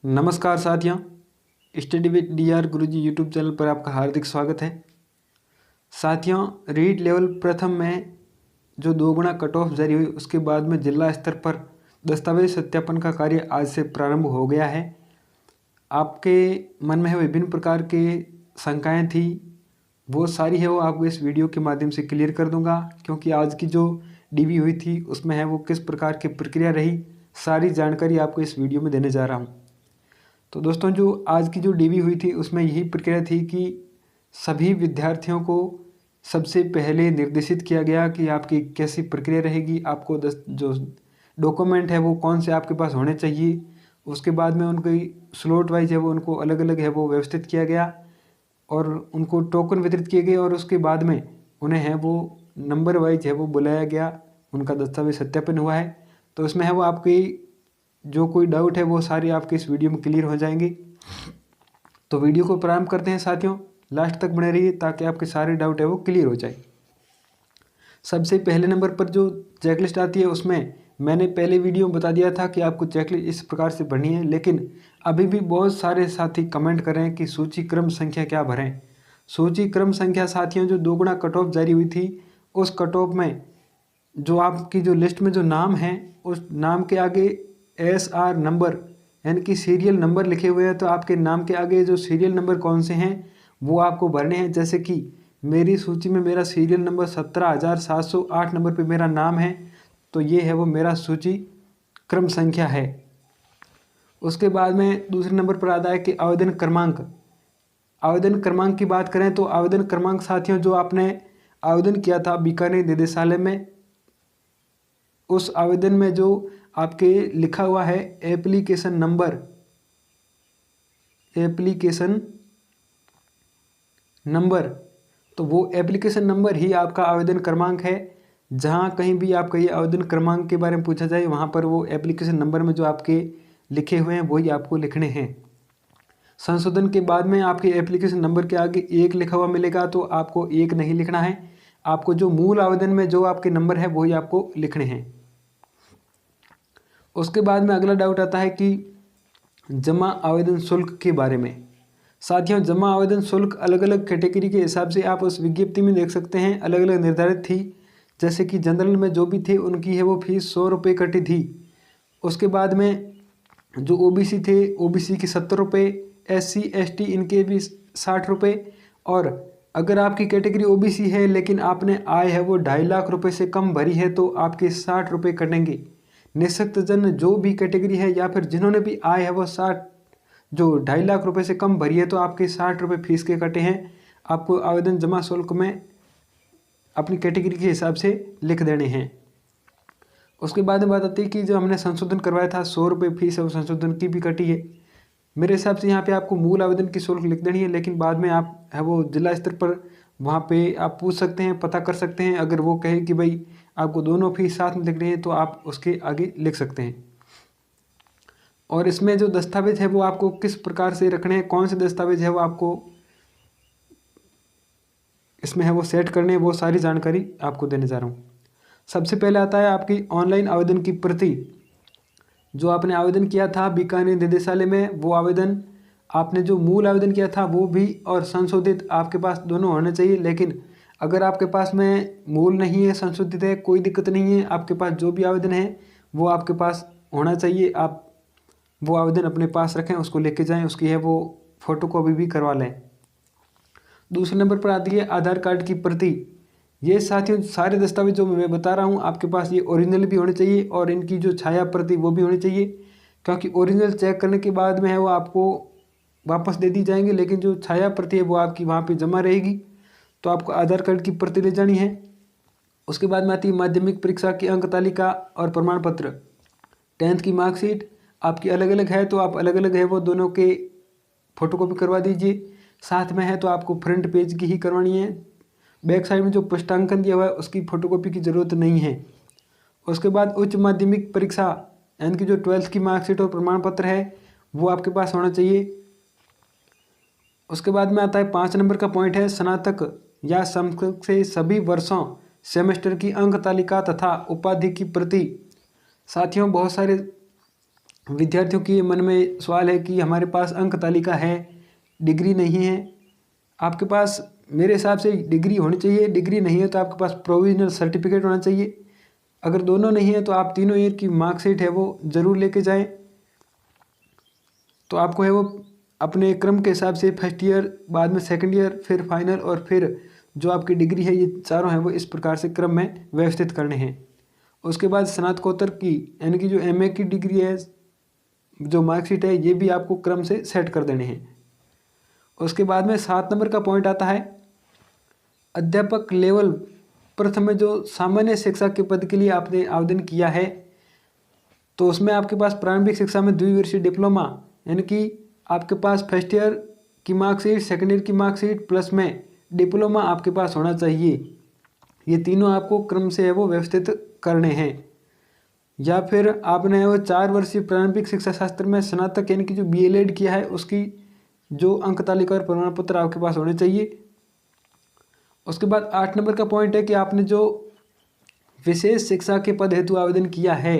नमस्कार साथियों, study with DR Guruji YouTube channel पर आपका हार्दिक स्वागत है। साथियों, रीट लेवल प्रथम में जो 2 गुना कट ऑफ जारी हुई, उसके बाद में जिला स्तर पर दस्तावेज सत्यापन का कार्य आज से प्रारंभ हो गया है। आपके मन में विभिन्न प्रकार के शंकाएँ थी, वो सारी है वो आपको इस वीडियो के माध्यम से क्लियर कर दूंगा, क्योंकि आज की जो DV हुई थी उसमें है वो किस प्रकार की प्रक्रिया रही, सारी जानकारी आपको इस वीडियो में देने जा रहा हूँ। तो दोस्तों, जो आज की जो DV हुई थी उसमें यही प्रक्रिया थी कि सभी विद्यार्थियों को सबसे पहले निर्देशित किया गया कि आपकी कैसी प्रक्रिया रहेगी, आपको जो डॉक्यूमेंट है वो कौन से आपके पास होने चाहिए। उसके बाद में उनकी स्लॉट वाइज है वो उनको अलग अलग है वो व्यवस्थित किया गया और उनको टोकन वितरित किए गए और उसके बाद में उन्हें है वो नंबर वाइज है वो बुलाया गया, उनका दस्तावेज सत्यापन हुआ है। तो इसमें है वो आपकी जो कोई डाउट है वो सारे आपके इस वीडियो में क्लियर हो जाएंगे। तो वीडियो को प्रारंभ करते हैं साथियों, लास्ट तक बने रहिए ताकि आपके सारे डाउट है वो क्लियर हो जाए। सबसे पहले नंबर पर जो चेकलिस्ट आती है उसमें मैंने पहले वीडियो में बता दिया था कि आपको चेकलिस्ट इस प्रकार से भरनी है, लेकिन अभी भी बहुत सारे साथी कमेंट कर रहे हैं कि सूची क्रम संख्या क्या भरें। सूची क्रम संख्या साथियों, जो 2 गुना कट ऑफ जारी हुई थी उस कट ऑफ में जो आपकी जो लिस्ट में जो नाम है उस नाम के आगे SR नंबर यानी कि सीरियल नंबर लिखे हुए हैं, तो आपके नाम के आगे जो सीरियल नंबर कौन से हैं वो आपको भरने हैं। जैसे कि मेरी सूची में मेरा सीरियल नंबर 17,708 नंबर पे मेरा नाम है, तो ये है वो मेरा सूची क्रम संख्या है। उसके बाद में दूसरे नंबर पर आता है कि आवेदन क्रमांक। आवेदन क्रमांक की बात करें तो आवेदन क्रमांक साथियों, जो आपने आवेदन किया था बीकानेर निदेशालय में, उस आवेदन में जो आपके लिखा हुआ है एप्लीकेशन नंबर, तो वो एप्लीकेशन नंबर ही आपका आवेदन क्रमांक है। जहाँ कहीं भी आपका ये आवेदन क्रमांक के बारे में पूछा जाए वहाँ पर वो एप्लीकेशन नंबर में जो आपके लिखे हुए हैं वही आपको लिखने हैं। संशोधन के बाद में आपके एप्लीकेशन नंबर के आगे 1 लिखा हुआ मिलेगा, तो आपको 1 नहीं लिखना है, आपको जो मूल आवेदन में जो आपके नंबर है वही आपको लिखने हैं। उसके बाद में अगला डाउट आता है कि जमा आवेदन शुल्क के बारे में। साथियों, जमा आवेदन शुल्क अलग अलग कैटेगरी के हिसाब से आप उस विज्ञप्ति में देख सकते हैं, अलग अलग निर्धारित थी। जैसे कि जनरल में जो भी थे उनकी है वो फीस 100 रुपये कटी थी। उसके बाद में जो OBC थे, OBC की 70 रुपये, SC ST इनके भी 60 रुपये। और अगर आपकी कैटेगरी OBC है लेकिन आपने आय है वो 2.5 लाख रुपये से कम भरी है तो आपके 60 रुपये कटेंगे। निःशक्त जन जो भी कैटेगरी है या फिर जिन्होंने भी आय है वो 2.5 लाख रुपए से कम भरी है तो आपके 60 रुपये फीस के कटे हैं। आपको आवेदन जमा शुल्क में अपनी कैटेगरी के हिसाब से लिख देने हैं। उसके बाद में बात आती है कि जो हमने संशोधन करवाया था 100 रुपये फीस है वो संशोधन की भी कटी है। मेरे हिसाब से यहाँ पे आपको मूल आवेदन की शुल्क लिख देनी है, लेकिन बाद में आप है वो जिला स्तर पर वहाँ पे आप पूछ सकते हैं, पता कर सकते हैं। अगर वो कहे कि भाई आपको दोनों फीस साथ में लिखनी है तो आप उसके आगे लिख सकते हैं। और इसमें जो दस्तावेज है वो आपको किस प्रकार से रखने हैं, कौन से दस्तावेज है वो आपको इसमें है वो सेट करने हैं, वो सारी जानकारी आपको देने जा रहा हूँ। सबसे पहले आता है आपकी ऑनलाइन आवेदन की प्रति। जो आपने आवेदन किया था बीकानेर निदेशालय में, वो आवेदन आपने जो मूल आवेदन किया था वो भी और संशोधित आपके पास दोनों होने चाहिए। लेकिन अगर आपके पास में मूल नहीं है, संशोधित है, कोई दिक्कत नहीं है, आपके पास जो भी आवेदन है वो आपके पास होना चाहिए। आप वो आवेदन अपने पास रखें, उसको लेके जाएं, उसकी है वो फोटोकॉपी भी करवा लें। दूसरे नंबर पर आती है आधार कार्ड की प्रति। ये साथियों सारे दस्तावेज जो मैं बता रहा हूँ आपके पास ये ओरिजिनल भी होने चाहिए और इनकी जो छाया प्रति वो भी होनी चाहिए, क्योंकि ओरिजिनल चेक करने के बाद में है वो आपको वापस दे दी जाएंगे, लेकिन जो छाया प्रति है वो आपकी वहाँ पे जमा रहेगी। तो आपको आधार कार्ड की प्रति ले जानी है। उसके बाद में आती है माध्यमिक परीक्षा की अंक तालिका और प्रमाण पत्र। 10th की मार्कशीट आपकी अलग अलग है तो आप अलग अलग है वो दोनों के फोटोकॉपी करवा दीजिए। साथ में है तो आपको फ्रंट पेज की ही करवानी है, बैक साइड में जो पुष्टांकन दिया हुआ है उसकी फोटोकॉपी की ज़रूरत नहीं है। उसके बाद उच्च माध्यमिक परीक्षा यानी कि जो 12th की मार्कशीट और प्रमाण पत्र है वो आपके पास होना चाहिए। उसके बाद में आता है 5 नंबर का पॉइंट है स्नातक या समकक्ष से सभी वर्षों सेमेस्टर की अंक तालिका तथा उपाधि की प्रति। साथियों बहुत सारे विद्यार्थियों के मन में सवाल है कि हमारे पास अंक तालिका है, डिग्री नहीं है। आपके पास मेरे हिसाब से डिग्री होनी चाहिए, डिग्री नहीं है तो आपके पास प्रोविजनल सर्टिफिकेट होना चाहिए। अगर दोनों नहीं है तो आप तीनों ईयर की मार्कशीट है वो ज़रूर लेके जाएं। तो आपको है वो अपने क्रम के हिसाब से फर्स्ट ईयर, बाद में सेकंड ईयर, फिर फाइनल और फिर जो आपकी डिग्री है, ये चारों हैं वो इस प्रकार से क्रम में व्यवस्थित करने हैं। उसके बाद स्नातकोत्तर की यानी कि जो एमए की डिग्री है, जो मार्कशीट है, ये भी आपको क्रम से सेट कर देने हैं। उसके बाद में 7 नंबर का पॉइंट आता है अध्यापक लेवल प्रथम में जो सामान्य शिक्षा के पद के लिए आपने आवेदन किया है, तो उसमें आपके पास प्रारंभिक शिक्षा में द्विवर्षीय डिप्लोमा यानी कि आपके पास फर्स्ट ईयर की मार्कशीट, सेकेंड ईयर की मार्कशीट प्लस में डिप्लोमा आपके पास होना चाहिए। ये तीनों आपको क्रम से है वो व्यवस्थित करने हैं। या फिर आपने वो 4 वर्षीय प्रारंभिक शिक्षा शास्त्र में स्नातक यानी कि जो बीएलएड किया है, उसकी जो अंक तालिका और प्रमाण पत्र आपके पास होने चाहिए। उसके बाद 8 नंबर का पॉइंट है कि आपने जो विशेष शिक्षा के पद हेतु आवेदन किया है,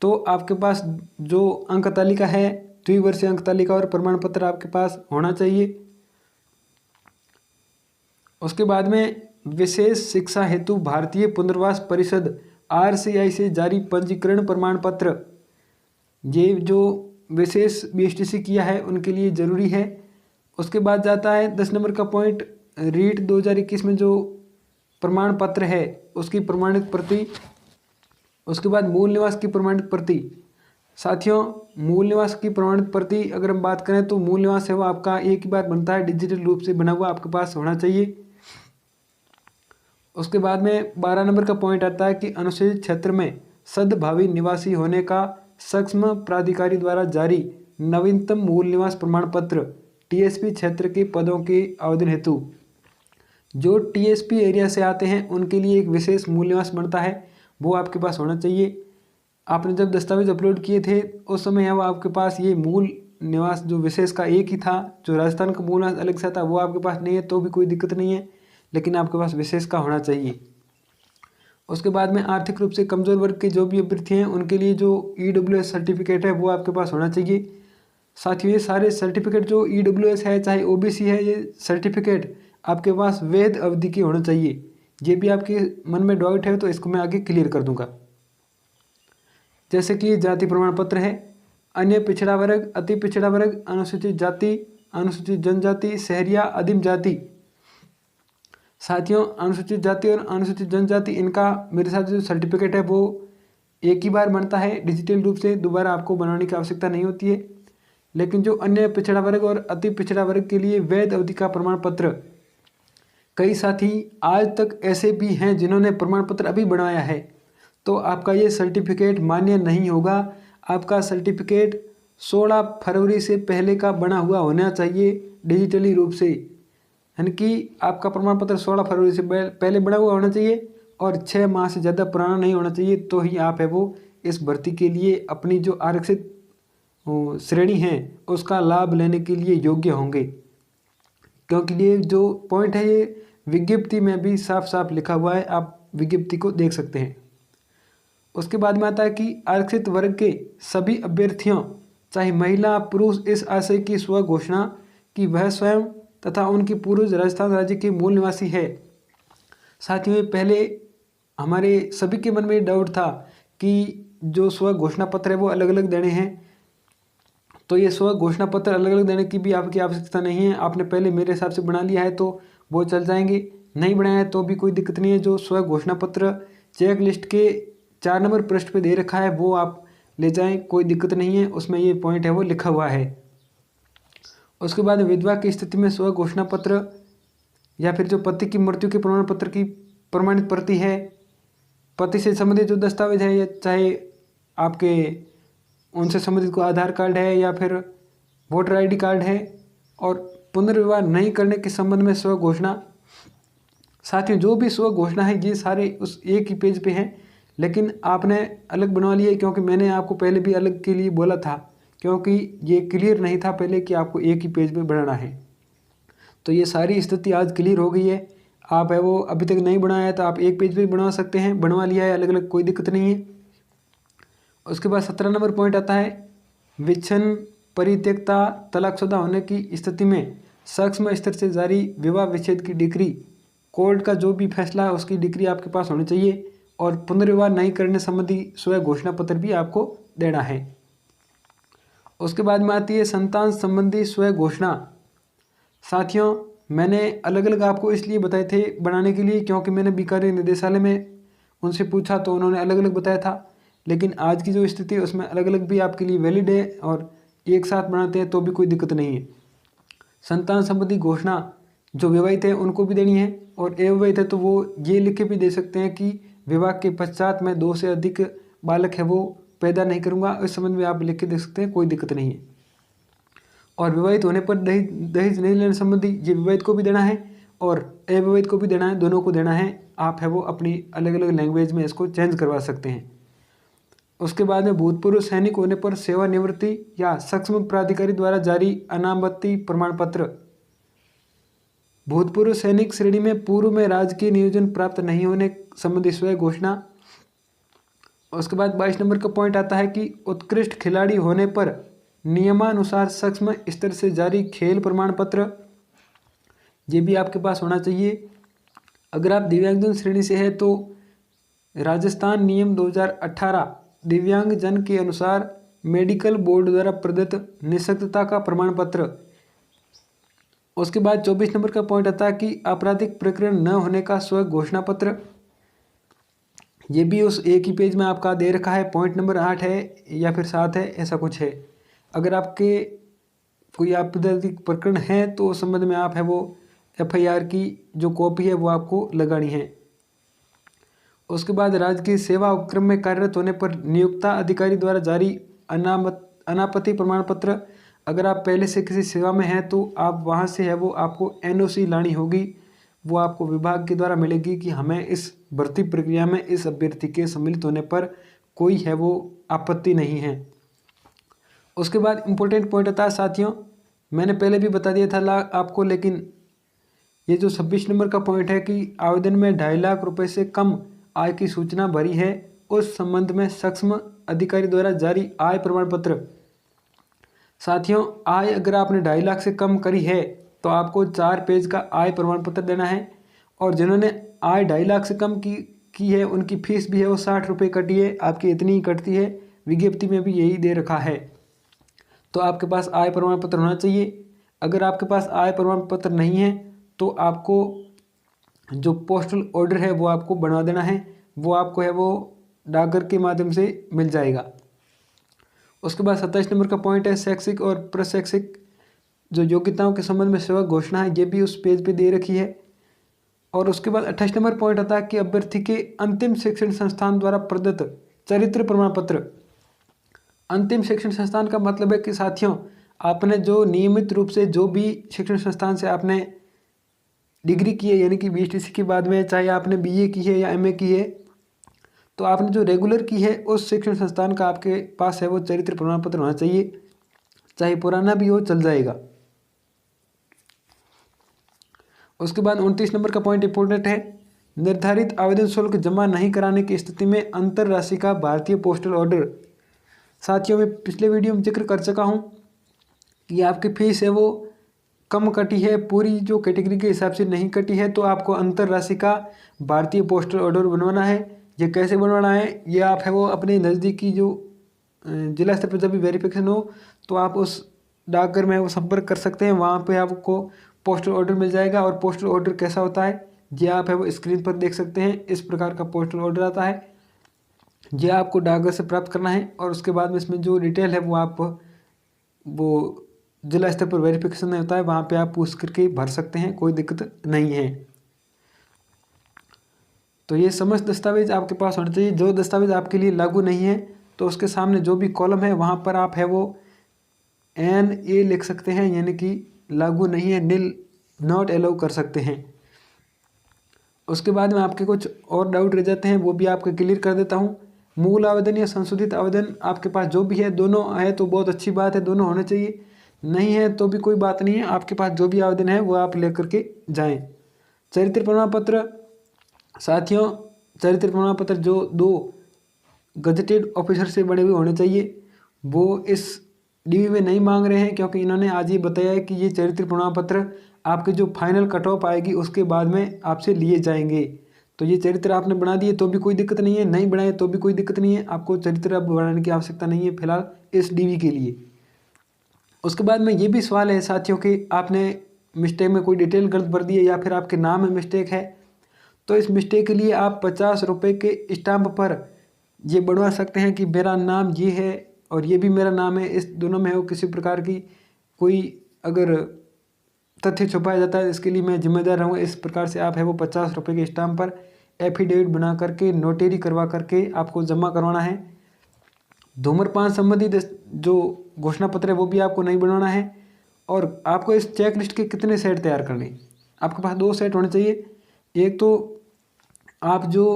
तो आपके पास जो अंक तालिका है, द्विवर्षीय अंक तालिका और प्रमाण पत्र आपके पास होना चाहिए। उसके बाद में विशेष शिक्षा हेतु भारतीय पुनर्वास परिषद आरसीआई से जारी पंजीकरण प्रमाण पत्र, ये जो विशेष बीएसटीसी किया है उनके लिए ज़रूरी है। उसके बाद जाता है 10 नंबर का पॉइंट, रीट 2021 में जो प्रमाण पत्र है उसकी प्रमाणित प्रति। उसके बाद मूल निवास की प्रमाणित प्रति। साथियों, मूल निवास की प्रमाणित प्रति अगर हम बात करें तो मूल निवास है वो आपका एक ही बार बनता है, डिजिटल रूप से बना हुआ आपके पास होना चाहिए। उसके बाद में 12 नंबर का पॉइंट आता है कि अनुसूचित क्षेत्र में सद्भावी निवासी होने का सक्षम प्राधिकारी द्वारा जारी नवीनतम मूल निवास प्रमाण पत्र टीएसपी क्षेत्र के पदों के आवेदन हेतु जो टीएसपी एरिया से आते हैं उनके लिए एक विशेष मूल निवास बनता है, वो आपके पास होना चाहिए। आपने जब दस्तावेज अपलोड किए थे उस समय है वो आपके पास ये मूल निवास जो विशेष का एक ही था, जो राजस्थान का मूल निवास अलग सा था वो आपके पास नहीं है तो भी कोई दिक्कत नहीं है, लेकिन आपके पास विशेष का होना चाहिए। उसके बाद में आर्थिक रूप से कमज़ोर वर्ग के जो भी अभ्यर्थी हैं उनके लिए जो ईडब्ल्यूएस सर्टिफिकेट है वो आपके पास होना चाहिए। साथियों, ये सारे सर्टिफिकेट जो ईडब्ल्यूएस है चाहे ओबीसी है, ये सर्टिफिकेट आपके पास वैध अवधि की होना चाहिए। ये भी आपके मन में डाउट है तो इसको मैं आगे क्लियर कर दूंगा। जैसे कि जाति प्रमाण पत्र है, अन्य पिछड़ा वर्ग, अति पिछड़ा वर्ग, अनुसूचित जाति, अनुसूचित जनजाति, शहरिया, आदिम जाति। साथियों, अनुसूचित जाति और अनुसूचित जनजाति इनका मेरे साथ जो सर्टिफिकेट है वो एक ही बार बनता है डिजिटल रूप से, दोबारा आपको बनाने की आवश्यकता नहीं होती है। लेकिन जो अन्य पिछड़ा वर्ग और अति पिछड़ा वर्ग के लिए वैध अवधि का प्रमाण पत्र, कई साथी आज तक ऐसे भी हैं जिन्होंने प्रमाण पत्र अभी बनवाया है, तो आपका ये सर्टिफिकेट मान्य नहीं होगा। आपका सर्टिफिकेट 16 फरवरी से पहले का बना हुआ होना चाहिए डिजिटली रूप से, यानी कि आपका प्रमाण पत्र 16 फरवरी से पहले बना हुआ होना चाहिए और 6 माह से ज़्यादा पुराना नहीं होना चाहिए, तो ही आप है वो इस भर्ती के लिए अपनी जो आरक्षित श्रेणी है उसका लाभ लेने के लिए योग्य होंगे। क्योंकि ये जो पॉइंट है ये विज्ञप्ति में भी साफ साफ लिखा हुआ है, आप विज्ञप्ति को देख सकते हैं। उसके बाद में आता है कि आरक्षित वर्ग के सभी अभ्यर्थियों चाहे महिला पुरुष इस आशय की स्व घोषणा कि वह स्वयं तथा उनकी पूर्वज राजस्थान राज्य के मूल निवासी है। साथियों, पहले हमारे सभी के मन में डाउट था कि जो स्व घोषणा पत्र है वो अलग अलग देने हैं, तो ये स्व घोषणा पत्र अलग अलग देने की भी आपकी आवश्यकता नहीं है। आपने पहले मेरे हिसाब से बना लिया है तो वो चल जाएंगे, नहीं बनाया है तो भी कोई दिक्कत नहीं है। जो स्व घोषणा पत्र चेक लिस्ट के 4 नंबर पृष्ठ पे दे रखा है वो आप ले जाएं, कोई दिक्कत नहीं है, उसमें ये पॉइंट है वो लिखा हुआ है। उसके बाद विधवा की स्थिति में स्व घोषणा पत्र या फिर जो पति की मृत्यु के प्रमाण पत्र की प्रमाणित प्रति है, पति से संबंधित जो दस्तावेज है, या चाहे आपके उनसे संबंधित कोई आधार कार्ड है या फिर वोटर आईडी कार्ड है, और पुनर्विवाह नहीं करने के संबंध में स्व घोषणा। साथियों, जो भी स्व घोषणा है ये सारे उस एक ही पेज पे हैं, लेकिन आपने अलग बनवा लिया क्योंकि मैंने आपको पहले भी अलग के लिए बोला था, क्योंकि ये क्लियर नहीं था पहले कि आपको एक ही पेज पे बनाना है। तो ये सारी स्थिति आज क्लियर हो गई है। आप है वो अभी तक नहीं बनाया है तो आप एक पेज पे बनवा सकते हैं, बनवा लिया है अलग अलग, कोई दिक्कत नहीं है। उसके बाद 17 नंबर पॉइंट आता है विच्छन, परित्यक्ता, तलाकशुदा होने की स्थिति में सक्षम स्तर से जारी विवाह विच्छेद की डिग्री, कोर्ट का जो भी फैसला है उसकी डिग्री आपके पास होनी चाहिए। और पुनर्विवाह नहीं करने संबंधी स्व घोषणा पत्र भी आपको देना है। उसके बाद में आती है संतान संबंधी स्व घोषणा। साथियों, मैंने अलग अलग आपको इसलिए बताए थे बनाने के लिए क्योंकि मैंने बीकानेर निदेशालय में उनसे पूछा तो उन्होंने अलग अलग बताया था, लेकिन आज की जो स्थिति है उसमें अलग अलग भी आपके लिए वैलिड है और एक साथ बनाते हैं तो भी कोई दिक्कत नहीं है। संतान संबंधी घोषणा जो विवाहित है उनको भी देनी है और अविवाहित है तो वो ये लिख के भी दे सकते हैं कि विवाह के पश्चात मैं 2 से अधिक बालक है वो पैदा नहीं करूँगा, इस संबंध में आप लिख के दे सकते हैं, कोई दिक्कत नहीं है। और विवाहित होने पर दहेज नहीं लेने संबंधी ये विवाहित को भी देना है और अविवाहित को भी देना है, दोनों को देना है। आप है वो अपनी अलग अलग लैंग्वेज में इसको चेंज करवा सकते हैं। उसके बाद में भूतपूर्व सैनिक होने पर सेवानिवृत्ति या सक्षम प्राधिकारी द्वारा जारी अनामति प्रमाण पत्र। भूतपूर्व सैनिक श्रेणी में पूर्व में राजकीय नियोजन प्राप्त नहीं होने संबंधी स्व घोषणा। उसके बाद 22 नंबर का पॉइंट आता है कि उत्कृष्ट खिलाड़ी होने पर नियमानुसार सक्षम स्तर से जारी खेल प्रमाण पत्र, ये भी आपके पास होना चाहिए। अगर आप दिव्यांगजन श्रेणी से है तो राजस्थान नियम 2018 दिव्यांगजन के अनुसार मेडिकल बोर्ड द्वारा प्रदत्त निःशक्तता का प्रमाण पत्र। उसके बाद 24 नंबर का पॉइंट आता है कि आपराधिक प्रकरण न होने का स्व घोषणा पत्र, ये भी उस एक ही पेज में आपका दे रखा है। पॉइंट नंबर 8 है या फिर 7 है, ऐसा कुछ है। अगर आपके कोई आपराधिक प्रकरण है तो उस संबंध में आप है वो FIR की जो कॉपी है वो आपको लगानी है। उसके बाद राजकीय सेवा उपक्रम में कार्यरत होने पर नियोक्ता अधिकारी द्वारा जारी अनापत्ति प्रमाण पत्र। अगर आप पहले से किसी सेवा में हैं तो आप वहाँ से है वो आपको NOC लानी होगी, वो आपको विभाग के द्वारा मिलेगी कि हमें इस भर्ती प्रक्रिया में इस अभ्यर्थी के सम्मिलित होने पर कोई है वो आपत्ति नहीं है। उसके बाद इम्पोर्टेंट पॉइंट आता है साथियों, मैंने पहले भी बता दिया था आपको, लेकिन ये जो 26 नंबर का पॉइंट है कि आवेदन में 2.5 लाख रुपए से कम आय की सूचना भरी है उस संबंध में सक्षम अधिकारी द्वारा जारी आय प्रमाण पत्र। साथियों, आय अगर आपने 2.5 लाख से कम करी है तो आपको 4 पेज का आय प्रमाण पत्र देना है और जिन्होंने आय 2.5 लाख से कम की है उनकी फीस भी है वो 60 रुपये कटी है, आपकी इतनी ही कटती है, विज्ञप्ति में भी यही दे रखा है। तो आपके पास आय प्रमाण पत्र होना चाहिए। अगर आपके पास आय प्रमाण पत्र नहीं है तो आपको जो पोस्टल ऑर्डर है वो आपको बनवा देना है, वो आपको है वो डाकघर के माध्यम से मिल जाएगा। उसके बाद 27 नंबर का पॉइंट है शैक्षिक और प्रशैक्षिक जो योग्यताओं के संबंध में सेवा घोषणा है, ये भी उस पेज पे दे रखी है। और उसके बाद 28 नंबर पॉइंट आता है कि अभ्यर्थी के अंतिम शिक्षण संस्थान द्वारा प्रदत्त चरित्र प्रमाण पत्र। अंतिम शिक्षण संस्थान का मतलब है कि साथियों, आपने जो नियमित रूप से जो भी शिक्षण संस्थान से आपने डिग्री की है यानी कि BSTC के बाद में चाहे आपने BA की है या MA की है, तो आपने जो रेगुलर की है उस शिक्षण संस्थान का आपके पास है वो चरित्र प्रमाण पत्र होना चाहिए, चाहे पुराना भी हो चल जाएगा। उसके बाद 29 नंबर का पॉइंट इंपॉर्टेंट है, निर्धारित आवेदन शुल्क जमा नहीं कराने की स्थिति में अंतर राशि का भारतीय पोस्टल ऑर्डर। साथियों, मैं पिछले वीडियो में जिक्र कर चुका हूँ कि आपकी फीस है वो कम कटी है, पूरी जो कैटेगरी के हिसाब से नहीं कटी है, तो आपको अंतर राशि का भारतीय पोस्टल ऑर्डर बनवाना है। ये कैसे बनवाना है, ये आप है वो अपने नज़दीकी जो जिला स्तर पर जब भी वेरिफिकेशन हो तो आप उस डाकघर में वो संपर्क कर सकते हैं, वहाँ पे आपको पोस्टल ऑर्डर मिल जाएगा। और पोस्टल ऑर्डर कैसा होता है ये आप है वो स्क्रीन पर देख सकते हैं, इस प्रकार का पोस्टल ऑर्डर आता है, ये आपको डाकघर से प्राप्त करना है। और उसके बाद में इसमें जो डिटेल है वो आप वो जिला स्तर पर वेरिफिकेशन होता है, वहाँ पे आप पूछ करके भर सकते हैं, कोई दिक्कत नहीं है। तो ये समस्त दस्तावेज आपके पास होने चाहिए। जो दस्तावेज आपके लिए लागू नहीं है तो उसके सामने जो भी कॉलम है वहाँ पर आप है वो NA लिख सकते हैं, यानी कि लागू नहीं है, नील नॉट अलाउ कर सकते हैं। उसके बाद में आपके कुछ और डाउट रह जाते हैं, वो भी आपको क्लियर कर देता हूँ। मूल आवेदन या संशोधित आवेदन आपके पास जो भी है, दोनों है तो बहुत अच्छी बात है, दोनों होने चाहिए, नहीं है तो भी कोई बात नहीं है, आपके पास जो भी आवेदन है वो आप लेकर के जाएं। चरित्र प्रमाण पत्र, साथियों चरित्र प्रमाण पत्र जो 2 गजटेड ऑफिसर से बड़े हुए होने चाहिए। वो इस डीवी में नहीं मांग रहे हैं, क्योंकि इन्होंने आज ये बताया है कि ये चरित्र प्रमाण पत्र आपके जो फाइनल कट ऑफ आएगी उसके बाद में आपसे लिए जाएंगे। तो ये चरित्र आपने बना दिए तो भी कोई दिक्कत नहीं है, नहीं बनाए तो भी कोई दिक्कत नहीं है, आपको चरित्र अब बनाने की आवश्यकता नहीं है फिलहाल इस डीवी के लिए। उसके बाद में ये भी सवाल है साथियों कि आपने मिस्टेक में कोई डिटेल गलत भर दी है या फिर आपके नाम में मिस्टेक है, तो इस मिस्टेक के लिए आप 50 रुपये के स्टाम्प पर ये बनवा सकते हैं कि मेरा नाम ये है और ये भी मेरा नाम है, इस दोनों में हो किसी प्रकार की कोई अगर तथ्य छुपाया जाता है इसके लिए मैं जिम्मेदार रहूँगा। इस प्रकार से आप है वो 50 रुपये के स्टाम्प पर एफिडेविट बना करके नोटरी करवा करके आपको जमा करवाना है। धूम्रपान संबंधित जो घोषणा पत्र है वो भी आपको नहीं बनाना है। और आपको इस चेक लिस्ट के कितने सेट तैयार करने हैं, आपके पास 2 सेट होने चाहिए। एक तो आप जो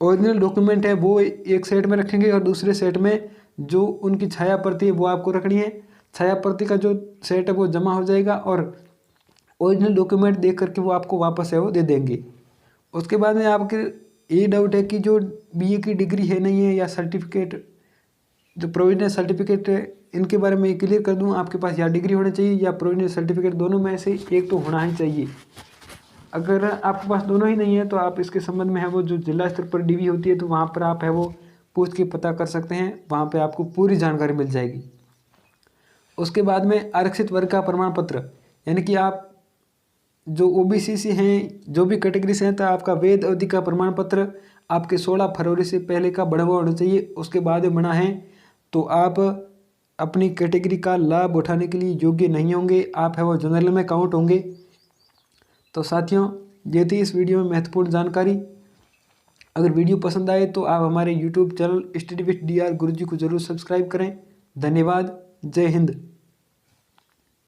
ओरिजिनल डॉक्यूमेंट है वो एक सेट में रखेंगे और दूसरे सेट में जो उनकी छाया प्रति है वो आपको रखनी है। छाया प्रति का जो सेट है वो जमा हो जाएगा और ओरिजिनल डॉक्यूमेंट देख करके वो आपको वापस है वो दे देंगे। उसके बाद में आपके ये डाउट है कि जो बीए की डिग्री है नहीं है या सर्टिफिकेट जो प्रोविजनल सर्टिफिकेट है इनके बारे में क्लियर कर दूं, आपके पास या डिग्री होनी चाहिए या प्रोविजनल सर्टिफिकेट, दोनों में से एक तो होना ही चाहिए। अगर आपके पास दोनों ही नहीं है तो आप इसके संबंध में है वो जो जिला स्तर पर डीवी होती है तो वहाँ पर आप है वो पूछ के पता कर सकते हैं, वहाँ पे आपको पूरी जानकारी मिल जाएगी। उसके बाद में आरक्षित वर्ग का प्रमाण पत्र, यानी कि आप जो ओबीसी से हैं, जो भी कैटेगरी से हैं, तो आपका वेद अवधि का प्रमाण पत्र आपके 16 फरवरी से पहले का बना हुआ होना चाहिए। उसके बाद बना है तो आप अपनी कैटेगरी का लाभ उठाने के लिए योग्य नहीं होंगे, आप है वो जनरल में काउंट होंगे। तो साथियों ये थी इस वीडियो में महत्वपूर्ण जानकारी। अगर वीडियो पसंद आए तो आप हमारे YouTube channel study with DR गुरुजी को जरूर सब्सक्राइब करें। धन्यवाद। जय हिंद।